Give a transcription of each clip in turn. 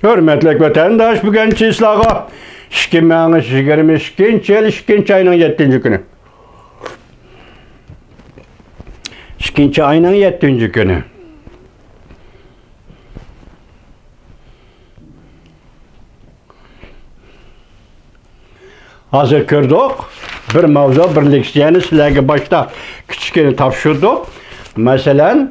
Hürmetlik vatandaş, bugün çislağa 2022 yıl 2. ayının 7. günü. 2. ayının 7. günü. Hazır gördük. Bir mavzu birleşeceğini sizlerge başta küçükeni tapşırdık. Mesela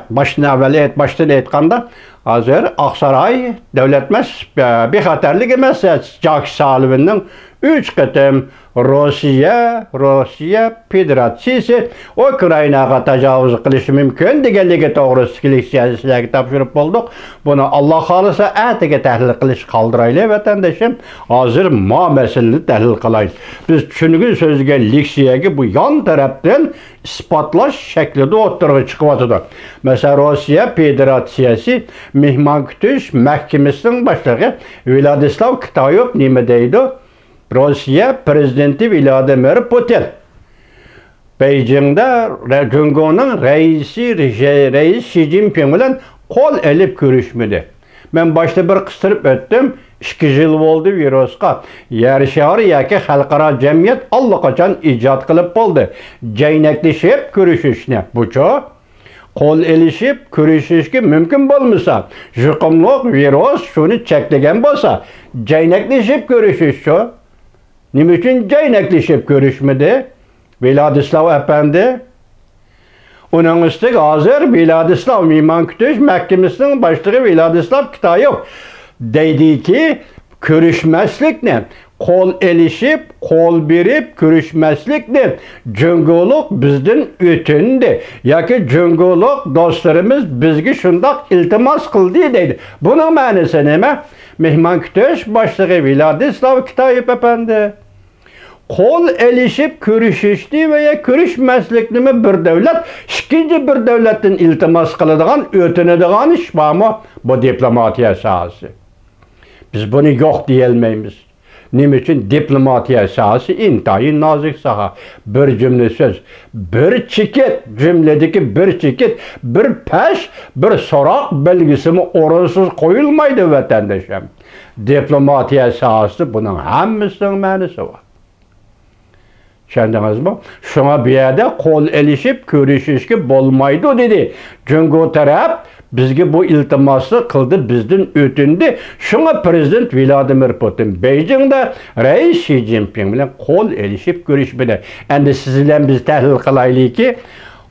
baştan aytganda hazır Aksaray devletmez bir xatarlik emas. Jacques Sullivan'ın 3 qitim Rossiya Federatsiyasi Ukrainaga tajovuz qilishi mumkin deganligi to'g'risida sizlarga topshirib bo'ldik. Buni Alloh xolisa atiga tahlil qilish qoldiraylik vatandoshim. Hozir masalani tahlil qilaylik. Biz tushungan so'zga leksiyaga bu yon tarafdan isbotlash shaklida o'tirib chiqyapti. Masalan, Rossiya Federatsiyasi mehmon kutish mahkamasining boshlig'i Vladislav Kitoyev nima deydi? Rossiya prezidenti Vladimir Putin Beijing'de Cumhurbaşkanı'nın reis Xi Jinping bilan qo'l elib ko'rishmadi. Men başta bir qistirib o'tdim. 2 yil bo'ldi virusga. Yer shari yoki xalqaro jamiyat allaqachon ijod qilib bo'ldi. Jaynaklashib ko'rishishni. Bucha qo'l elishib ko'rishishga mumkin bo'lmasa, yuqumliq virus shuni cheklagan bo'lsa, jaynaklashib ko'rishish-chi? Nima uchun jaynaklashib ko'rishmadi? Vladislav efendi uning ustiga hozir Vladislav mehmon kutish mahkamasining boshlig'i Vladislav Kitoyev deydiki, ko'rishmaslikni, qo'l elishib, qo'l berib ko'rishmaslikni junguliq bizdan o'tindi yoki junguliq do'stlarimiz bizga shundoq iltimos qildi deydi. Buning ma'nosi nima? Mehmon kutish boshlig'i Vladislav Kitoyev efendi qo'l elishib ko'rishishdi veya ko'rishmaslikni bir davlat ikkinchi bir davlatdan iltimos qiladigan, o'tinadigan ish bormi? Bu diplomatiya sohasi. Biz buni yo'q deya olmaymiz. Nima uchun? Diplomatiya sohasi intayin nozik soha. Bir jumla so'z, bir chekit, jumladagi bir chekit, bir pash, bir so'roq belgisimi o'rinsiz qo'yilmaydi vatandoshim. Diplomatiya sohasi buning hammasining ma'nosi bor. Tushundingizmi? Shunga bu yerda qo'l elishib ko'rishishga bo'lmaydi dedi. Jungo taraf bizga bu iltimosni qildi, bizdan o'tindi. Shunga prezident Vladimir Putin Beijingda reis Xi Jinping bilan qo'l elishib ko'rishmadi. Endi siz bilan biz tahlil qilaylikki,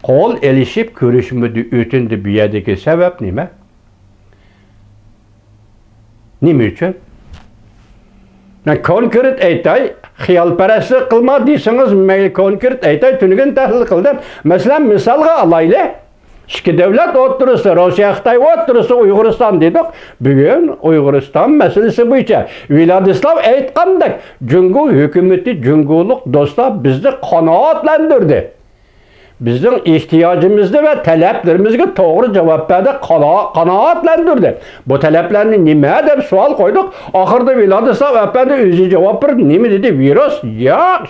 qo'l elishib ko'rishmadi, o'tindi. Bu yerdagi sabab nima? Nima uchun? Konkret aytay, xiyolparastlik qilma desangiz, mayli konkret aytay, tunigan tahlil qildim. Masalan, misolga olaylik. İki davlat o'rtasida, Rossiya, Xitoy o'rtasida Uyg'uriston dedik. Bugun Uyg'uriston masalasi bo'yicha Vladislav aytgandek, Jungo hukumati, jungolik do'stlar bizni qanoatlantirdi. Bizning ehtiyojimizni va talablarimizga to'g'ri javob berdi, qanoatlantirdi. Bu talablarni nima deb savol qo'ydik. Oxirida Vladislav efendi o'zi javob berdi. Nima dedi? Virus? Yo'q.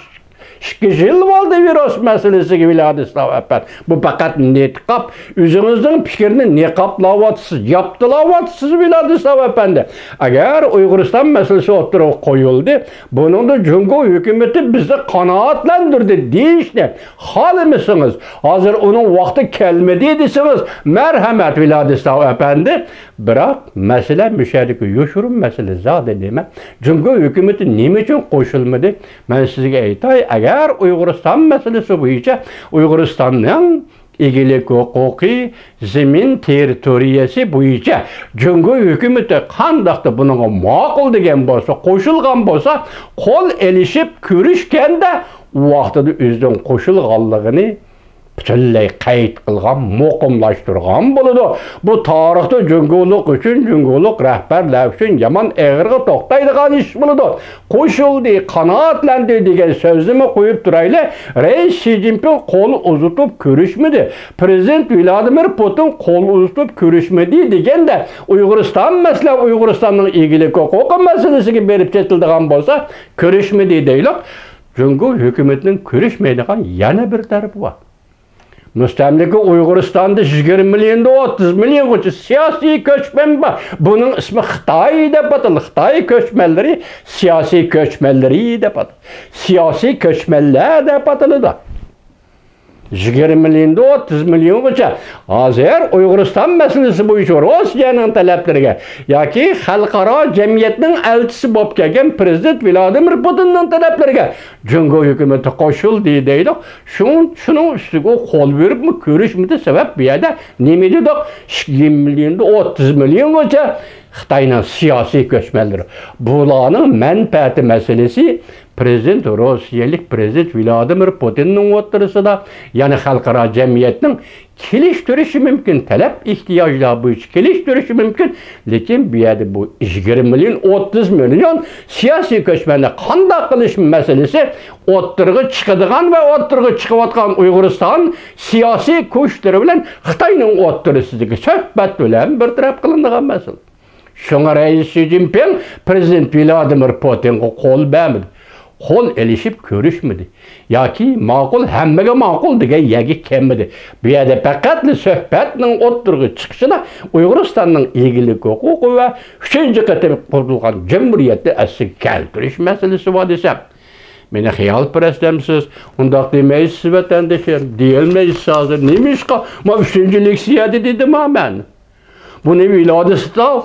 2 yil bo'ldi virus masalasiga Vladislav efendi. Bu faqat niqob, o'zingizning fikrini niqoblayapsiz, yaptilayapsiz Vladislav efendi. Agar Uyg'uriston masalasi o'tirib qo'yildi, buningda Jungo hukumati bizni qanoatlantirdi deyishni xohlamasınız. Hozir uning vaqti kelmadi desangiz, marhamat Vladislav efendi. Biroq masala mushariki yo'shurun masala zodi nima? Jungo hukumati nima uchun qo'shilmadi? Men sizga aytay, agar Uyg'uriston masalasi bo'yicha Uyg'uristonning egilik huquqi, zemin territoriyasi bo'yicha Jungo hukumati qandaqda bunga ma'qul degan bo'lsa, qo'shilgan bo'lsa, qo'l elishib ko'rishganda vaqtida o'zidan qo'shilganligini butunlay qayd qilgan, muqimlashtirgan bo'ladi. Bu tarixda jungolik uchun, jungolik rahbarlar uchun yomon eg'irga to'xtaydigan ish bo'ladi. Qo'shildi, qanoatlandi degan so'zni qo'yib turaylik. Reis Xi Jinping qo'l uzatib ko'rishmadi. Prezident Vladimir Putin qo'l uzatib ko'rishmadi deganda Uyg'uriston masalan Uyg'uristonning egilik huquqi masalasiga berib ketildigan bo'lsa, ko'rishmadi deylik. Jungo hukumatining ko'rishmaydigan yana bir tarafi bor. Müstemlike Uyguristan'da 20 milyonda 30 milyon siyasi göçmen var. Bunun ismi Xitay dep atılır. Xitay göçmenleri siyasi göçmenleri dep atılır. Siyasi göçmenler dep atılır da. 20 milyonda 30 milyon koça. Hazır Uyguristan meselesi bu iş var. Rusiyanın taleplerine. Yaki halkara cemiyetinin elçisi bop kelgen Prezident Vladimir Putin'nin taleplerine. Cungo hükümeti koşul deydi. Şunun üstüne kol verip mi görüşmedi sebep bir yerde ne dedik? 20 milyonda 30 milyon koça. Xitay'ın siyasi göçmenleri. Bulanın menfaati meselesi Prezident Rusiyalık Prezident Vladimir Putin'nin oturusida, yani halkara cemiyetinin keliştirişi mümkün, talep ihtiyaçları bu iş keliştirişi mümkün. Lekin bir yerde bu 20 milyon 30 milyon siyasi göçmenler qanday qilish meselesi o'ttirg'i chiqadigan ve o'ttirg'i chiqayotgan Uyg'uriston siyasi kuchlar bilan Xitoyning o'ttirisidagi suhbat bilan bir taraf qilinadigan masala. Şoňa Reis Xi Jinping Prezident Vladimir Putin'e kol bermedi. Kol elişip görüşmedi. Yaki makul hemmege makul diye yegi kemmedi. Bir yerde pekatli söhbetinin oturgu çıkışına Uyguristan'ın ilgili hukuku ve 3. katı kurulgan cumhuriyette esir keltiriş meselesi var desem. Mene xiyal prestemsiz, undaq demeysiz vatandaşlar, diyelmeyiz hazır. Neymiş ki? Ma 3. leksiyadi dedim ha ben. Bu ne viladısıda?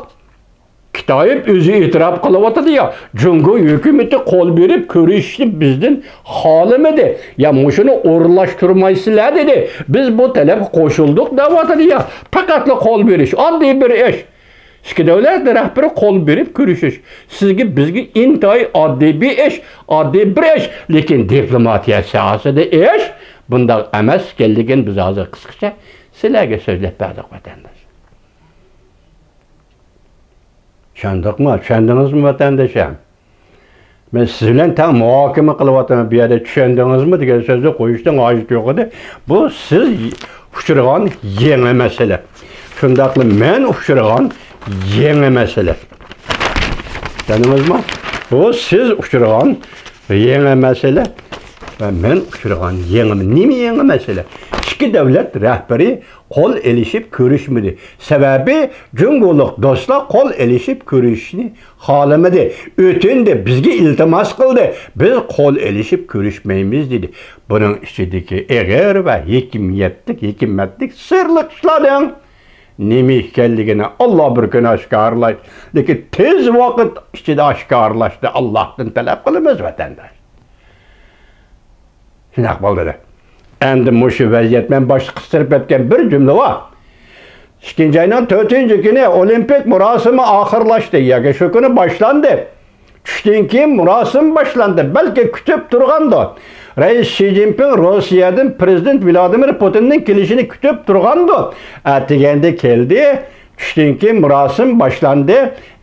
Kitayip özü itiraf kılıvatıdı ya. Cungo hükümeti kol verip körüştü bizden halimedi. Ya muşunu orlaştırmayısılar dedi. Biz bu talep koşulduk davatıdı ya. Pakatlı kol veriş. Adli bir eş. İşte devlet rehberi kol verip körüşüş. Sizgi bizgi intay adli bir eş. Adli bir eş. Lekin diplomatiya siyaseti eş. Bunda emes geldiğin biz hazır kıskıça sizlerge sözlep verdik vatandaş. Şandık mı? Şandınız mı vatandaşım? Ben sizinle tam muhakeme kılıvatamam bir yerde şandınız mı diye sözü koyuştan acıt yok idi. Bu siz uçurgan yeni mesele. Şundaklı men uçurgan yeni mesele. Şandınız mı? Bu siz uçurgan yeni mesele. Ve men uçurgan yeni mesele. İki devlet rehberi kol elişip görüşmedi. Sebebi Cungoluk dostlar kol elişip görüşünü halamedi. Ötünde bizge iltimas kıldı. Biz kol elişip görüşmeyimiz dedi. Bunun içindeki eğer ve hikmetlik sırlık işladın. Nemi hikayeliğine Allah bir gün aşkarlaydı. Lekin tez vakit içinde aşkarlaştı. Allah'tan talep kılımız vatandaş. Şimdi akbaldı. Endi muşu vaziyetmen başı kıstırıp etken bir cümle var. 2. ayının 4. günü olimpik murasımı ahırlaştı. Ya şu günü başlandı. 3. murasım başlandı. Belki kütüp durgandı. Reis Xi Jinping Rusiyadan Prezident Vladimir Putin'nin kilişini kütüp durgandı. Etigende geldi. 3. murasım başlandı.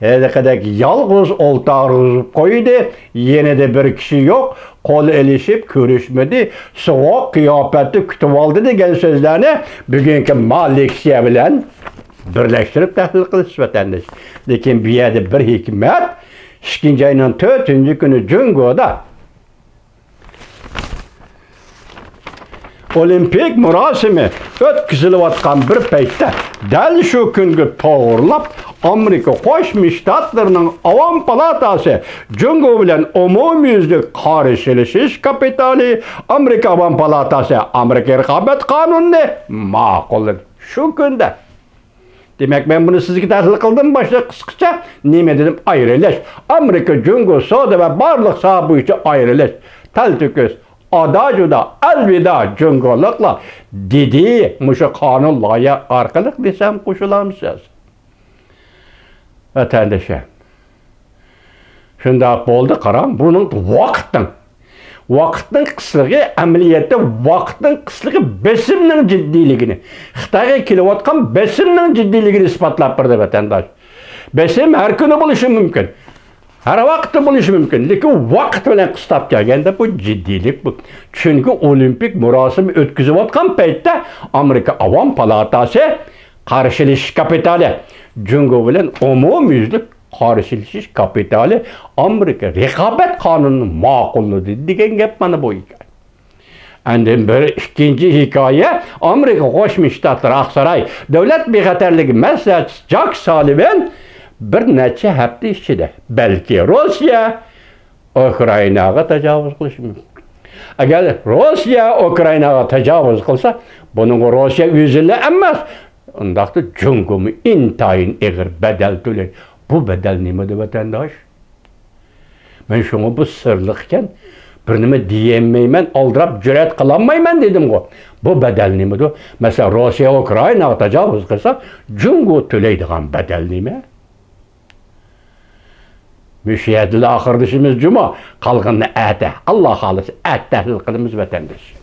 Hedekadaki yalğız oltağı koydu. Yine de bir kişi yok. Kol elişip görüşmedi. Soğuk kıyafeti kütüp aldı degan sözlerini bugünkü maliksiye bilen birleştirip tahlil kılış vatandaş. Lekin bir yerde bir hikmet 2. ayının 4. günü Cungo'da olimpik murasimi ötküzülüvatkan bir peytte dal şu günkü toğurlap Amerika Qo'shma Shtatlarining Avam palatasi Cungo bilan umumyuzlik qarshi kapitali Amerika Avam palatasi Amerika raqobat qonunini ma'qulladi. Shu kunda. Demek ben bunu sizga tahlil qildim başta qisqacha nima dedim ayrilish. Amerika Cungo savdo va barliq soha bo'yicha ayrilish. Talto'kis Adajuda elvida Cungoluklar dedi muşu kanun loyiha orqali desam qo'shilamsiz. Vatandaşa. Shunday bo'ldi qarang, buning vaqtning qislig'i amaliyotda vaqtning qislig'i besimning jiddiyligini, Xitoyga kelayotgan besimning jiddiyligini isbotlab berdi vatandaş. Besim har kuni bo'lishi mumkin. Her vaqtda bo'lishi mumkin, lekin vaqt bilan qistab kelganda bu jiddiylik bu. Chunki olimpik murosim o'tkazayotgan paytda Amerika Avam palatasi qarshilashish kapitali Cungo bilan umumyuzlik qarshilashish kapitali Amerika raqobat qonunini ma'qulladi degan gap mana bu ekan. Endi bir ikinci hikaye, Amerika Qo'shma Shtatlar Aqsaray davlat bexatarligi maslahatchisi Jack Sullivan bir necha hafta ichida balki Rossiya Ukrainaga tajovuz qilishi mumkin. Agar Rossiya Ukrainaga tajovuz qilsa, buning Rossiya o'zini emas, undaqda Jungo'mi intayin eg'ir badal to'laydi. Bu badal nima deb vatandosh? Men shuni bu sirliq ekan, bir nima deyolmayman, oldirab jur'at qilolmayman dedim-ku. Bu badal nima deb? Masalan, Rossiya Ukrainaga tajovuz qilsa, Jungo to'laydigan badal nima? Müşahidli ahir dişimiz cuma, kalgınlı ete, Allah halısı et tahlil kılımız vatandaş.